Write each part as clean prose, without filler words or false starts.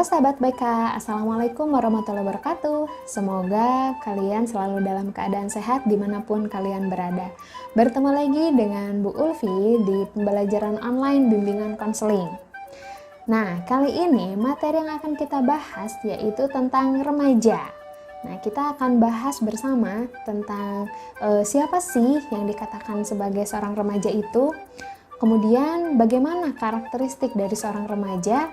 Halo sahabat BK, Assalamualaikum warahmatullahi wabarakatuh. Semoga kalian selalu dalam keadaan sehat dimanapun kalian berada. Bertemu lagi dengan Bu Ulfi di pembelajaran online bimbingan konseling. Nah, kali ini materi yang akan kita bahas yaitu tentang remaja. Nah, kita akan bahas bersama tentang siapa sih yang dikatakan sebagai seorang remaja itu, kemudian bagaimana karakteristik dari seorang remaja,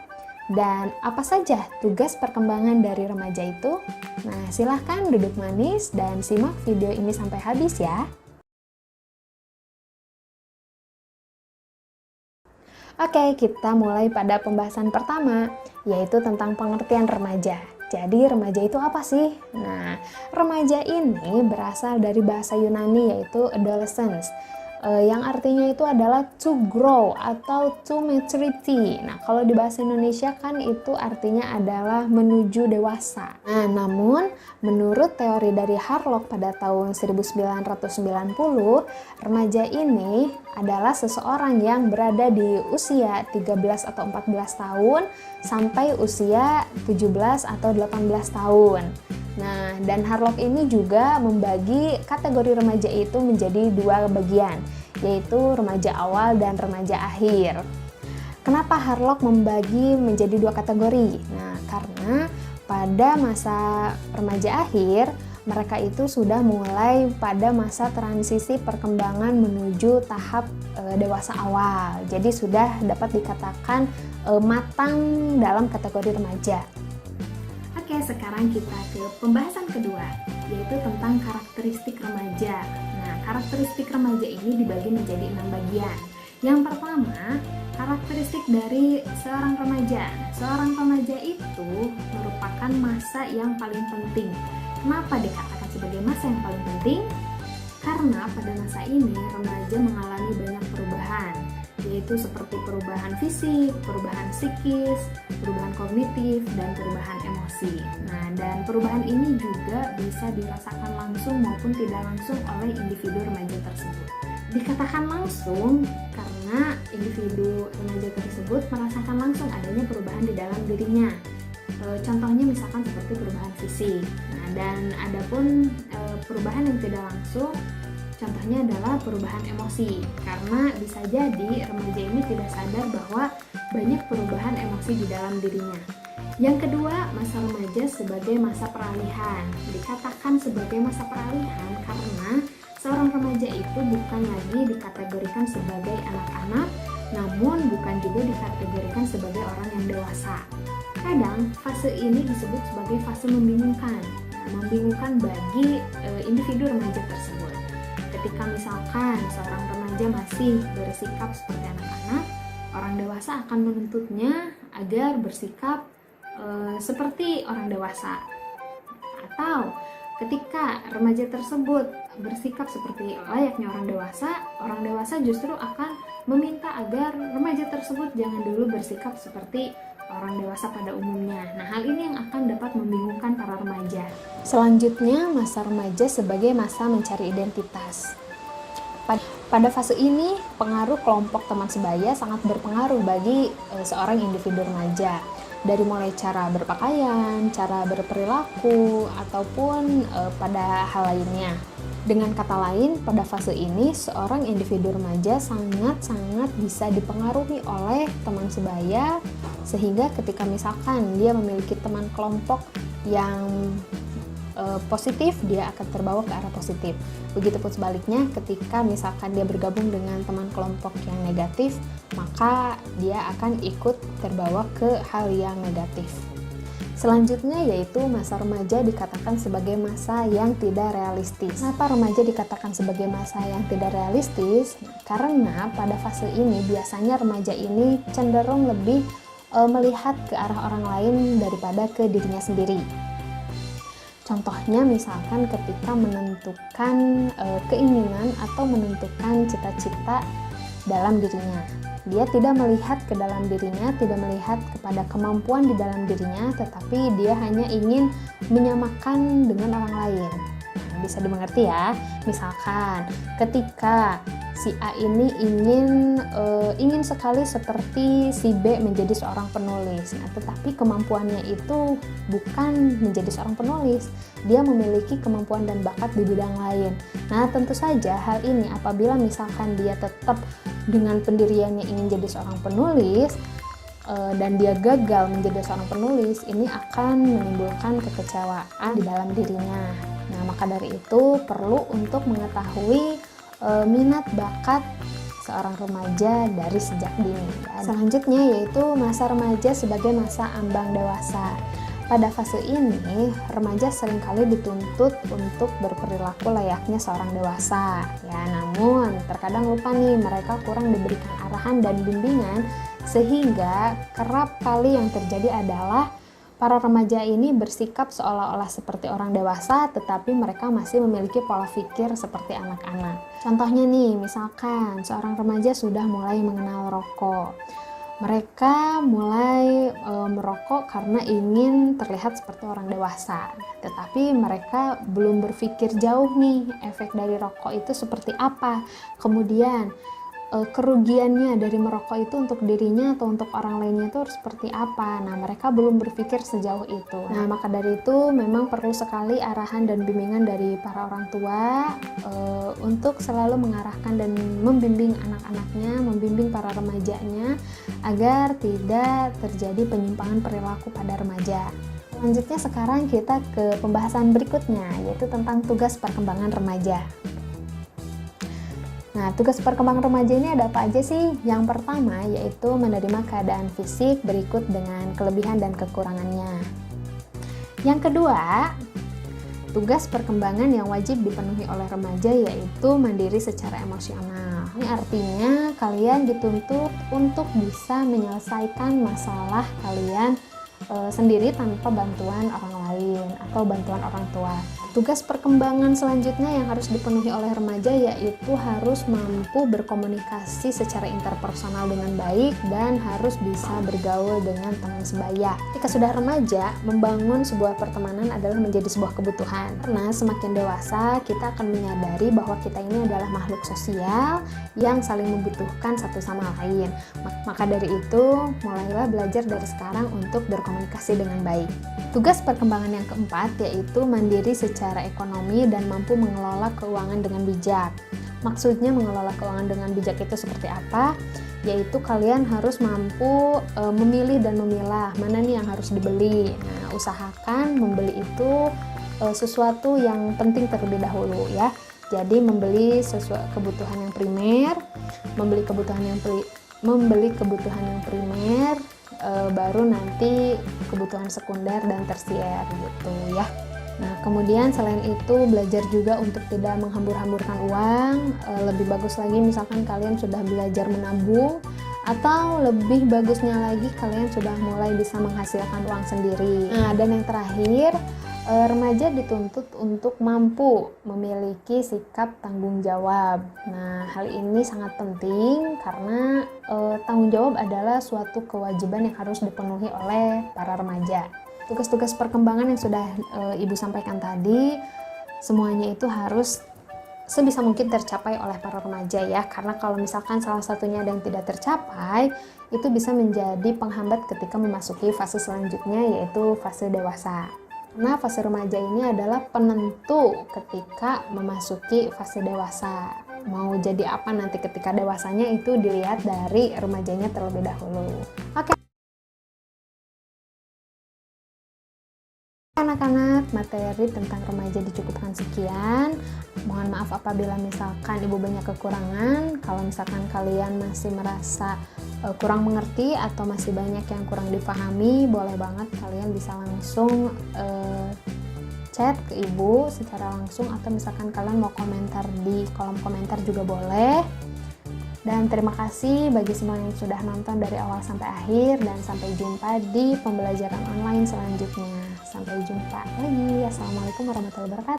dan apa saja tugas perkembangan dari remaja itu. Nah, silahkan duduk manis dan simak video ini sampai habis ya. Oke, kita mulai pada pembahasan pertama, yaitu tentang pengertian remaja. Jadi, remaja itu apa sih? Nah, remaja ini berasal dari bahasa Yunani yaitu adolescence, yang artinya itu adalah to grow atau to maturity. Nah, kalau di bahasa Indonesia kan itu artinya adalah menuju dewasa. Nah, namun menurut teori dari Harlock pada tahun 1990, remaja ini adalah seseorang yang berada di usia 13 atau 14 tahun sampai usia 17 atau 18 tahun. Nah, dan Harlock ini juga membagi kategori remaja itu menjadi dua bagian, yaitu remaja awal dan remaja akhir. Kenapa Harlock membagi menjadi dua kategori? Nah, karena pada masa remaja akhir, mereka itu sudah mulai pada masa transisi perkembangan menuju tahap dewasa awal. Jadi sudah dapat dikatakan matang dalam kategori remaja. Oke, sekarang kita ke pembahasan kedua, yaitu tentang karakteristik remaja. Nah, karakteristik remaja ini dibagi menjadi 6 bagian. Yang pertama, karakteristik dari seorang remaja. Seorang remaja itu merupakan masa yang paling penting. Kenapa dikatakan sebagai masa yang paling penting? Karena pada masa ini remaja mengalami banyak perubahan, yaitu seperti perubahan fisik, perubahan psikis, perubahan kognitif, dan perubahan emosi. Nah, dan perubahan ini juga bisa dirasakan langsung maupun tidak langsung oleh individu remaja tersebut. Dikatakan langsung karena individu remaja tersebut merasakan langsung adanya perubahan di dalam dirinya. Contohnya misalkan seperti perubahan fisik. Nah, dan adapun perubahan yang tidak langsung, contohnya adalah perubahan emosi, karena bisa jadi remaja ini tidak sadar bahwa banyak perubahan emosi di dalam dirinya. Yang kedua, masa remaja sebagai masa peralihan. Dikatakan sebagai masa peralihan karena seorang remaja itu bukan lagi dikategorikan sebagai anak-anak, namun bukan juga dikategorikan sebagai orang yang dewasa. Kadang fase ini disebut sebagai fase membingungkan. Nah, membingungkan bagi individu remaja tersebut. Ketika misalkan seorang remaja masih bersikap seperti anak-anak, orang dewasa akan menuntutnya agar bersikap seperti orang dewasa. Atau ketika remaja tersebut bersikap seperti layaknya orang dewasa justru akan meminta agar remaja tersebut jangan dulu bersikap seperti orang dewasa pada umumnya. Nah, hal ini yang akan dapat membingungkan para remaja. Selanjutnya, masa remaja sebagai masa mencari identitas. Pada fase ini, pengaruh kelompok teman sebaya sangat berpengaruh bagi seorang individu remaja. Dari mulai cara berpakaian, cara berperilaku, ataupun pada hal lainnya. Dengan kata lain, pada fase ini, seorang individu remaja sangat-sangat bisa dipengaruhi oleh teman sebaya, sehingga ketika misalkan dia memiliki teman kelompok yang positif, dia akan terbawa ke arah positif. Begitupun sebaliknya, ketika misalkan dia bergabung dengan teman kelompok yang negatif, maka dia akan ikut terbawa ke hal yang negatif. Selanjutnya yaitu masa remaja dikatakan sebagai masa yang tidak realistis. Kenapa remaja dikatakan sebagai masa yang tidak realistis? Karena pada fase ini biasanya remaja ini cenderung lebih melihat ke arah orang lain daripada ke dirinya sendiri. Contohnya misalkan ketika menentukan keinginan atau menentukan cita-cita dalam dirinya. Dia tidak melihat ke dalam dirinya, tidak melihat kepada kemampuan di dalam dirinya, tetapi dia hanya ingin menyamakan dengan orang lain. Nah, bisa dimengerti ya, misalkan ketika si A ini ingin sekali seperti si B menjadi seorang penulis. Nah, tetapi kemampuannya itu bukan menjadi seorang penulis. Dia memiliki kemampuan dan bakat di bidang lain. Nah, tentu saja hal ini apabila misalkan dia tetap dengan pendiriannya ingin jadi seorang penulis dan dia gagal menjadi seorang penulis, ini akan menimbulkan kekecewaan di dalam dirinya. Nah, maka dari itu perlu untuk mengetahui minat bakat seorang remaja dari sejak dini. Selanjutnya yaitu masa remaja sebagai masa ambang dewasa. Pada fase ini, remaja seringkali dituntut untuk berperilaku layaknya seorang dewasa. Ya, namun terkadang lupa nih, mereka kurang diberikan arahan dan bimbingan, sehingga kerap kali yang terjadi adalah para remaja ini bersikap seolah-olah seperti orang dewasa, tetapi mereka masih memiliki pola pikir seperti anak-anak. Contohnya nih, misalkan seorang remaja sudah mulai mengenal rokok. Mereka mulai merokok karena ingin terlihat seperti orang dewasa, tetapi mereka belum berpikir jauh nih, efek dari rokok itu seperti apa. Kemudian kerugiannya dari merokok itu untuk dirinya atau untuk orang lainnya itu harus seperti apa. Nah, mereka belum berpikir sejauh itu. Nah, maka dari itu memang perlu sekali arahan dan bimbingan dari para orang tua untuk selalu mengarahkan dan membimbing anak-anaknya, membimbing para remajanya agar tidak terjadi penyimpangan perilaku pada remaja. Selanjutnya sekarang kita ke pembahasan berikutnya, yaitu tentang tugas perkembangan remaja. Nah, tugas perkembangan remaja ini ada apa aja sih? Yang pertama yaitu menerima keadaan fisik berikut dengan kelebihan dan kekurangannya. Yang kedua, tugas perkembangan yang wajib dipenuhi oleh remaja yaitu mandiri secara emosional. Ini artinya kalian dituntut untuk bisa menyelesaikan masalah kalian sendiri tanpa bantuan orang lain atau bantuan orang tua. Tugas perkembangan selanjutnya yang harus dipenuhi oleh remaja yaitu harus mampu berkomunikasi secara interpersonal dengan baik dan harus bisa bergaul dengan teman sebaya. Ketika sudah remaja, membangun sebuah pertemanan adalah menjadi sebuah kebutuhan. Karena semakin dewasa, kita akan menyadari bahwa kita ini adalah makhluk sosial yang saling membutuhkan satu sama lain. Maka dari itu, mulailah belajar dari sekarang untuk berkomunikasi dengan baik. Tugas perkembangan yang keempat yaitu mandiri secara ekonomi dan mampu mengelola keuangan dengan bijak. Maksudnya mengelola keuangan dengan bijak itu seperti apa? Yaitu kalian harus mampu memilih dan memilah mana nih yang harus dibeli. Nah, usahakan membeli itu sesuatu yang penting terlebih dahulu ya. Jadi membeli kebutuhan yang primer, membeli kebutuhan yang primer, baru nanti kebutuhan sekunder dan tersier gitu ya. Nah, kemudian selain itu belajar juga untuk tidak menghambur-hamburkan uang. Lebih bagus lagi misalkan kalian sudah belajar menabung, atau lebih bagusnya lagi kalian sudah mulai bisa menghasilkan uang sendiri. Nah, dan yang terakhir, remaja dituntut untuk mampu memiliki sikap tanggung jawab. Nah, hal ini sangat penting karena tanggung jawab adalah suatu kewajiban yang harus dipenuhi oleh para remaja. Tugas-tugas perkembangan yang sudah Ibu sampaikan tadi, semuanya itu harus sebisa mungkin tercapai oleh para remaja ya, karena kalau misalkan salah satunya ada yang tidak tercapai, itu bisa menjadi penghambat ketika memasuki fase selanjutnya yaitu fase dewasa. Nah, fase remaja ini adalah penentu ketika memasuki fase dewasa. Mau jadi apa nanti ketika dewasanya itu dilihat dari remajanya terlebih dahulu. Oke. Anak-anak, materi tentang remaja dicukupkan sekian. Mohon maaf apabila misalkan Ibu banyak kekurangan. Kalau misalkan kalian masih merasa kurang mengerti atau masih banyak yang kurang dipahami, boleh banget kalian bisa langsung chat ke Ibu secara langsung, atau misalkan kalian mau komentar di kolom komentar juga boleh. Dan terima kasih bagi semua yang sudah nonton dari awal sampai akhir, dan sampai jumpa di pembelajaran online selanjutnya. Sampai jumpa lagi. Assalamualaikum warahmatullahi wabarakatuh.